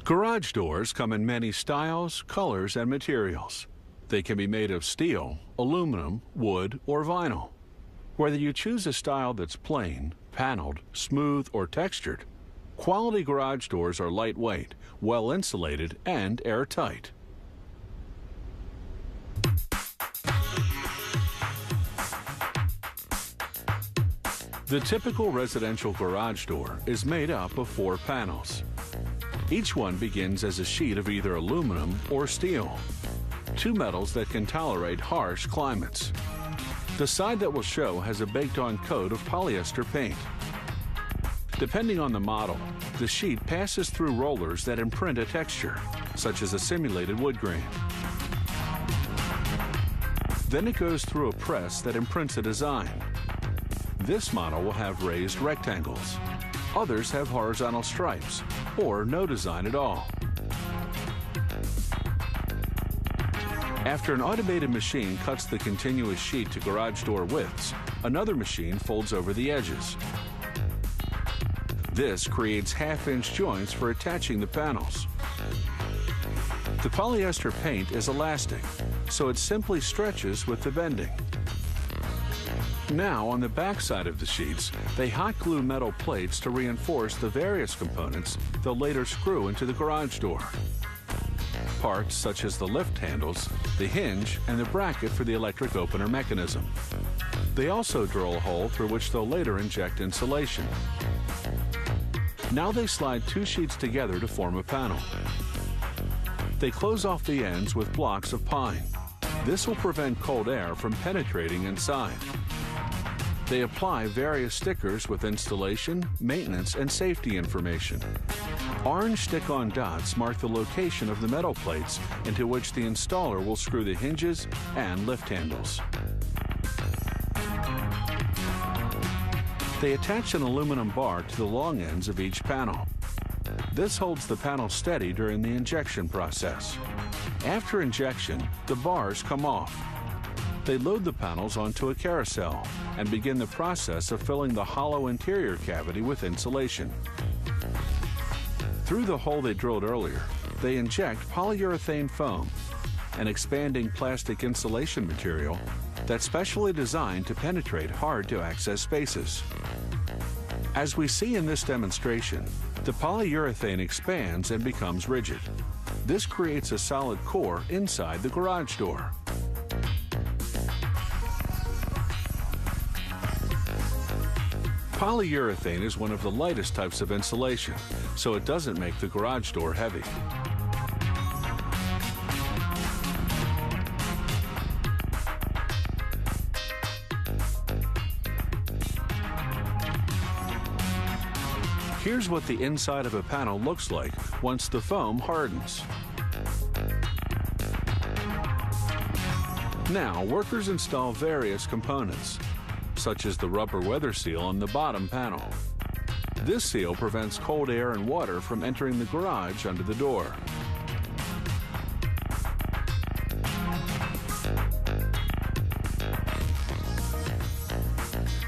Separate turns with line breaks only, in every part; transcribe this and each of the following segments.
Garage doors come in many styles, colors, and materials. They can be made of steel, aluminum, wood, or vinyl. Whether you choose a style that's plain, paneled, smooth, or textured, quality garage doors are lightweight, well insulated, and airtight. The typical residential garage door is made up of 4 panels. Each one begins as a sheet of either aluminum or steel, 2 metals that can tolerate harsh climates. The side that will show has a baked-on coat of polyester paint. Depending on the model, the sheet passes through rollers that imprint a texture, such as a simulated wood grain. Then it goes through a press that imprints a design. This model will have raised rectangles. Others have horizontal stripes, or no design at all. After an automated machine cuts the continuous sheet to garage door widths, another machine folds over the edges. This creates half-inch joints for attaching the panels. The polyester paint is elastic, so it simply stretches with the bending. Now, on the back side of the sheets, they hot glue metal plates to reinforce the various components they'll later screw into the garage door. Parts such as the lift handles, the hinge, and the bracket for the electric opener mechanism. They also drill a hole through which they'll later inject insulation. Now they slide 2 sheets together to form a panel. They close off the ends with blocks of pine. This will prevent cold air from penetrating inside. They apply various stickers with installation, maintenance, and safety information. Orange stick-on dots mark the location of the metal plates into which the installer will screw the hinges and lift handles. They attach an aluminum bar to the long ends of each panel. This holds the panel steady during the injection process. After injection, the bars come off. They load the panels onto a carousel and begin the process of filling the hollow interior cavity with insulation. Through the hole they drilled earlier, they inject polyurethane foam, an expanding plastic insulation material that's specially designed to penetrate hard-to-access spaces. As we see in this demonstration, the polyurethane expands and becomes rigid. This creates a solid core inside the garage door. Polyurethane is one of the lightest types of insulation, so it doesn't make the garage door heavy. Here's what the inside of a panel looks like once the foam hardens. Now, workers install various components, such as the rubber weather seal on the bottom panel. This seal prevents cold air and water from entering the garage under the door.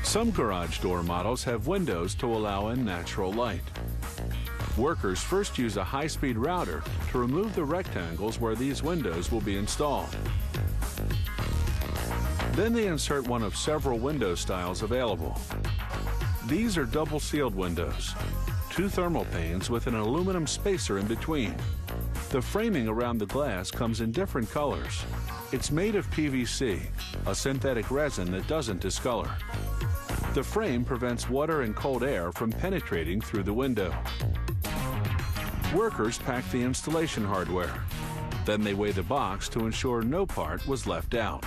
Some garage door models have windows to allow in natural light. Workers first use a high-speed router to remove the rectangles where these windows will be installed. Then they insert one of several window styles available. These are double-sealed windows, 2 thermal panes with an aluminum spacer in between. The framing around the glass comes in different colors. It's made of PVC, a synthetic resin that doesn't discolor. The frame prevents water and cold air from penetrating through the window. Workers pack the installation hardware. Then they weigh the box to ensure no part was left out.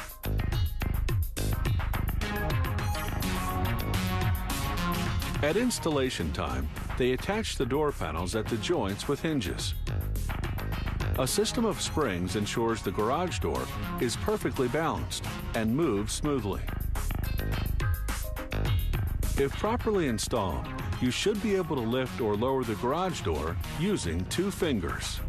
At installation time, they attach the door panels at the joints with hinges. A system of springs ensures the garage door is perfectly balanced and moves smoothly. If properly installed, you should be able to lift or lower the garage door using 2 fingers.